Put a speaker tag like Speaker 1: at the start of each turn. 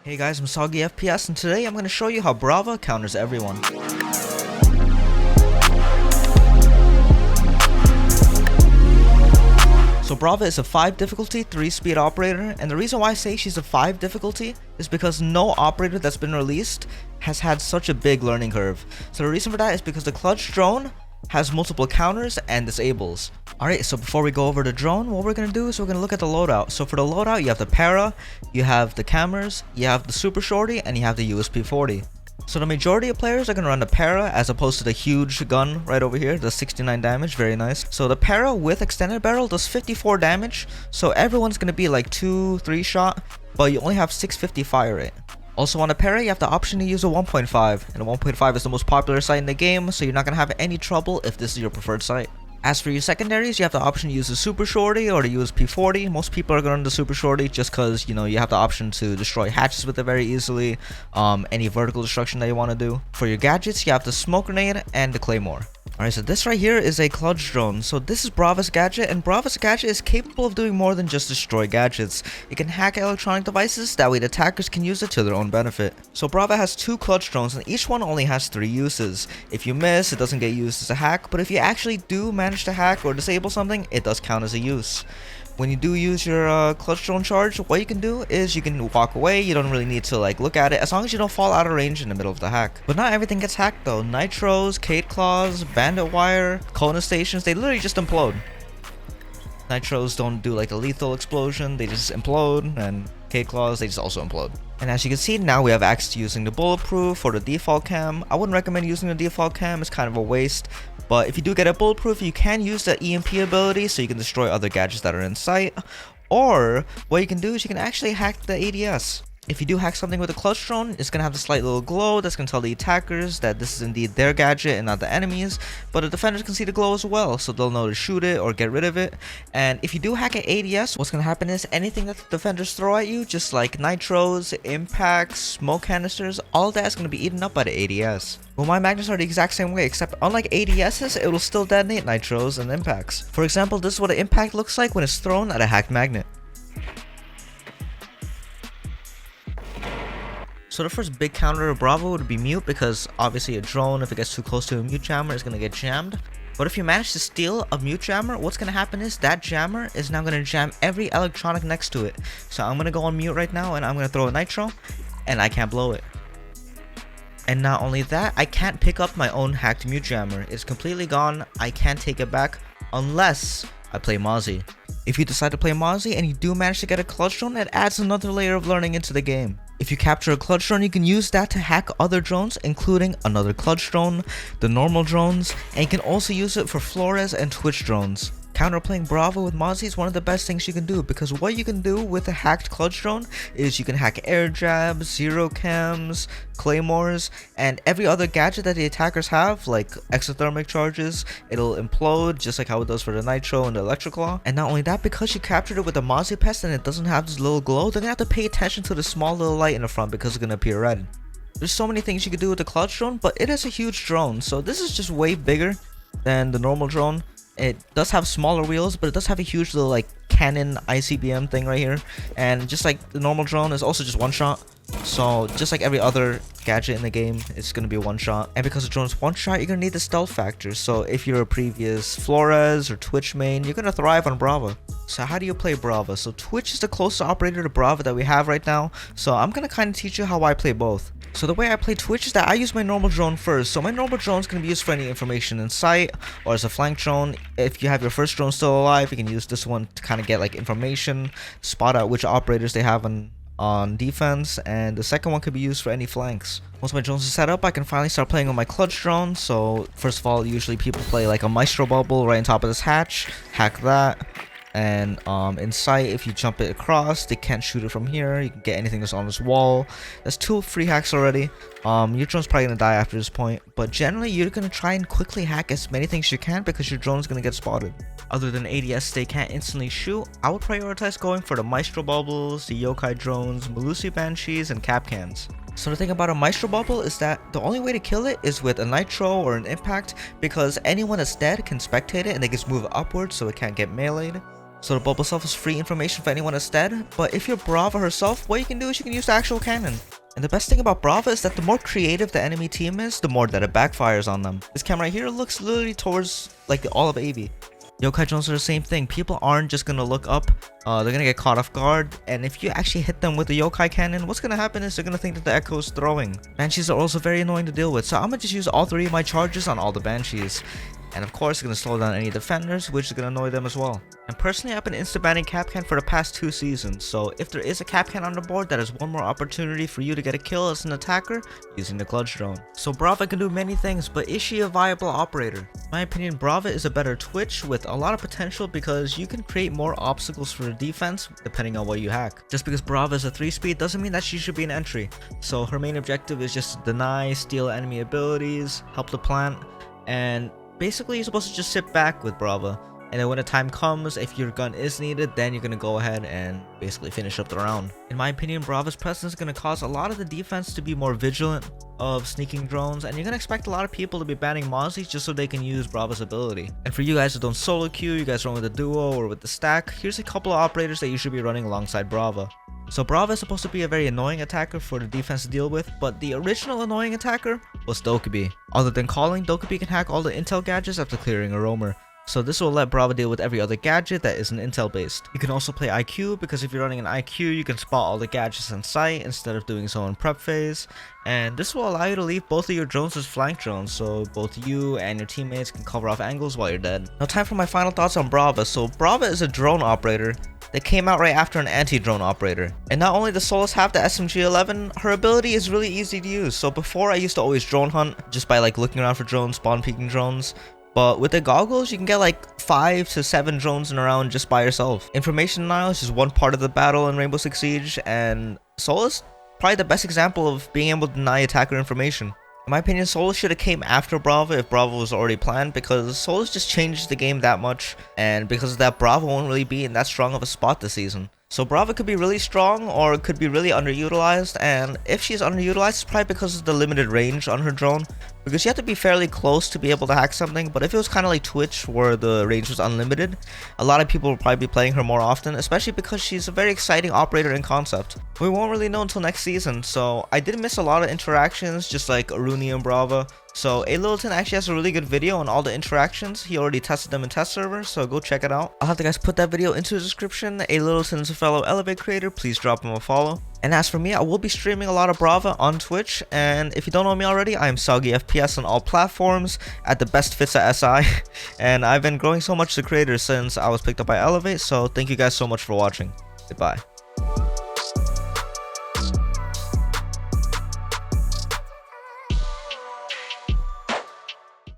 Speaker 1: Hey guys, I'm Soggy FPS and today I'm going to show you how Brava counters everyone. So Brava is a 5 difficulty, 3 speed operator, and the reason why I say she's a 5 difficulty is because no operator that's been released has had such a big learning curve. So the reason for that is because the clutch drone has multiple counters and disables. Alright, so before we go over the drone, what we're going to do is we're going to look at the loadout. So for the loadout, you have the para, you have the cameras, you have the super shorty, and you have the USP 40. So the majority of players are going to run the para as opposed to the huge gun right over here, the 69 damage, very nice. So the para with extended barrel does 54 damage, so everyone's going to be like 2-3 shot, but you only have 650 fire rate. Also on a para, you have the option to use a 1.5, and a 1.5 is the most popular sight in the game, so you're not going to have any trouble if this is your preferred sight. As for your secondaries, you have the option to use the Super Shorty or the USP 40. Most people are going to run the Super Shorty just because, you know, you have the option to destroy hatches with it very easily, any vertical destruction that you want to do. For your gadgets, you have the Smoke Grenade and the Claymore. Alright, so this right here is a clutch drone. So this is Brava's Gadget, and Brava's Gadget is capable of doing more than just destroy gadgets. It can hack electronic devices, that way the attackers can use it to their own benefit. So Brava has 2 clutch drones, and each one only has 3 uses. If you miss, it doesn't get used as a hack, but if you actually do manage to hack or disable something, it does count as a use. When you do use your clutch drone charge, what you can do is you can walk away. You don't really need to like look at it as long as you don't fall out of range in the middle of the hack. But not everything gets hacked though. Nitros, Kate Claws, Bandit Wire, Kona stations, they literally just implode. Nitros don't do like a lethal explosion, they just implode, and Kate Claws, they just also implode. And as you can see, now we have access to using the bulletproof or the default cam. I wouldn't recommend using the default cam, it's kind of a waste. But if you do get a bulletproof, you can use the EMP ability so you can destroy other gadgets that are in sight. Or what you can do is you can actually hack the ADS. If you do hack something with a clutch drone, it's going to have a slight little glow that's going to tell the attackers that this is indeed their gadget and not the enemy's. But the defenders can see the glow as well, so they'll know to shoot it or get rid of it. And if you do hack an ADS, what's going to happen is anything that the defenders throw at you, just like nitros, impacts, smoke canisters, all of that is going to be eaten up by the ADS. Well, my magnets are the exact same way, except unlike ADSs, it will still detonate nitros and impacts. For example, this is what an impact looks like when it's thrown at a hacked magnet. So the first big counter of Brava would be mute, because obviously a drone, if it gets too close to a mute jammer, is going to get jammed. But if you manage to steal a mute jammer, what's going to happen is that jammer is now going to jam every electronic next to it. So I'm going to go on mute right now and I'm going to throw a nitro and I can't blow it. And not only that, I can't pick up my own hacked mute jammer. It's completely gone. I can't take it back unless I play Mozzie. If you decide to play Mozzie and you do manage to get a clutch drone, it adds another layer of learning into the game. If you capture a clutch drone, you can use that to hack other drones, including another clutch drone, the normal drones, and you can also use it for Flores and Twitch drones. Counterplaying Brava with Mozzie is one of the best things you can do, because what you can do with a hacked clutch drone is you can hack air jabs, zero cams, claymores, and every other gadget that the attackers have, like exothermic charges. It'll implode just like how it does for the nitro and the electroclaw. And not only that, because you captured it with the Mozzie pest and it doesn't have this little glow, they're gonna have to pay attention to the small little light in the front because it's gonna appear red. There's so many things you can do with the clutch drone, but it is a huge drone, so this is just way bigger than the normal drone. It does have smaller wheels, but it does have a huge little like cannon ICBM thing right here. And just like the normal drone is also just one shot. So just like every other gadget in the game, it's going to be one shot. And because the drone is one shot, you're going to need the stealth factor. So if you're a previous Flores or Twitch main, you're going to thrive on Brava. So how do you play Brava? So Twitch is the closest operator to Brava that we have right now. So I'm going to kind of teach you how I play both. So the way I play Twitch is that I use my normal drone first. So my normal drone is going to be used for any information in sight or as a flank drone. If you have your first drone still alive, you can use this one to kind of get like information, spot out which operators they have on defense, and the second one could be used for any flanks. Once my drones are set up, I can finally start playing on my clutch drone. So first of all, usually people play like a maestro bubble right on top of this hatch, hack that. And in sight, if you jump it across, they can't shoot it from here. You can get anything that's on this wall. That's 2 free hacks already. Your drone's probably gonna die after this point, but generally you're gonna try and quickly hack as many things you can because your drone's gonna get spotted. Other than ADS they can't instantly shoot, I would prioritize going for the Maestro Bubbles, the Yokai drones, Malusi Banshees, and Capcans. So the thing about a Maestro Bubble is that the only way to kill it is with a Nitro or an Impact, because anyone that's dead can spectate it and they just move upwards so it can't get meleeed. So the bubble self is free information for anyone that's dead, but if you're Brava herself, what you can do is you can use the actual cannon. And the best thing about Brava is that the more creative the enemy team is, the more that it backfires on them. This cam right here looks literally towards like the all of AV. Yokai drones are the same thing. People aren't just gonna look up, they're gonna get caught off guard, and if you actually hit them with the yokai cannon, what's gonna happen is they're gonna think that the echo is throwing. Banshees are also very annoying to deal with, so I'm gonna just use all 3 of my charges on all the Banshees. And of course, it's going to slow down any defenders, which is going to annoy them as well. And personally, I've been insta-banning Capcan for the past 2 seasons, so if there is a Capcan on the board, that is one more opportunity for you to get a kill as an attacker using the clutch drone. So Brava can do many things, but is she a viable operator? In my opinion, Brava is a better Twitch with a lot of potential because you can create more obstacles for the defense depending on what you hack. Just because Brava is a 3-speed doesn't mean that she should be an entry. So her main objective is just to deny, steal enemy abilities, help the plant, and basically, you're supposed to just sit back with Brava, and then when the time comes, if your gun is needed, then you're going to go ahead and basically finish up the round. In my opinion, Brava's presence is going to cause a lot of the defense to be more vigilant of sneaking drones, and you're going to expect a lot of people to be banning Mozzies just so they can use Brava's ability. And for you guys that don't solo queue, you guys run with the duo or with the stack, here's a couple of operators that you should be running alongside Brava. So Brava is supposed to be a very annoying attacker for the defense to deal with, but the original annoying attacker was Dokkaebi. Other than calling, Dokkaebi can hack all the intel gadgets after clearing a roamer. So this will let Brava deal with every other gadget that isn't intel based. You can also play IQ, because if you're running an IQ, you can spot all the gadgets in sight instead of doing so in prep phase. And this will allow you to leave both of your drones as flank drones, so both you and your teammates can cover off angles while you're dead. Now time for my final thoughts on Brava. So Brava is a drone operator that came out right after an anti-drone operator. And not only does Solus have the SMG-11, her ability is really easy to use. So before, I used to always drone hunt just by like looking around for drones, spawn peeking drones. But with the goggles, you can get like 5 to 7 drones in a round just by yourself. Information denial is just one part of the battle in Rainbow Six Siege, and Solus probably the best example of being able to deny attacker information. In my opinion, Solus should have came after Brava if Brava was already planned, because Solus just changed the game that much, and because of that, Brava won't really be in that strong of a spot this season. So Brava could be really strong, or it could be really underutilized, and if she's underutilized, it's probably because of the limited range on her drone, because you have to be fairly close to be able to hack something. But if it was kind of like Twitch, where the range was unlimited, a lot of people will probably be playing her more often, especially because she's a very exciting operator in concept. We won't really know until next season, so I did miss a lot of interactions, just like Aruni and Brava. So A Littleton actually has a really good video on all the interactions. He already tested them in test servers, so go check it out. I'll have the guys put that video into the description. A Littleton's a fellow Elevate creator, please drop him a follow. And as for me, I will be streaming a lot of Brava on Twitch, and if you don't know me already, I am Soggy FPS on all platforms at the best fits at SI, and I've been growing so much as a creator since I was picked up by Elevate, so thank you guys so much for watching. Goodbye.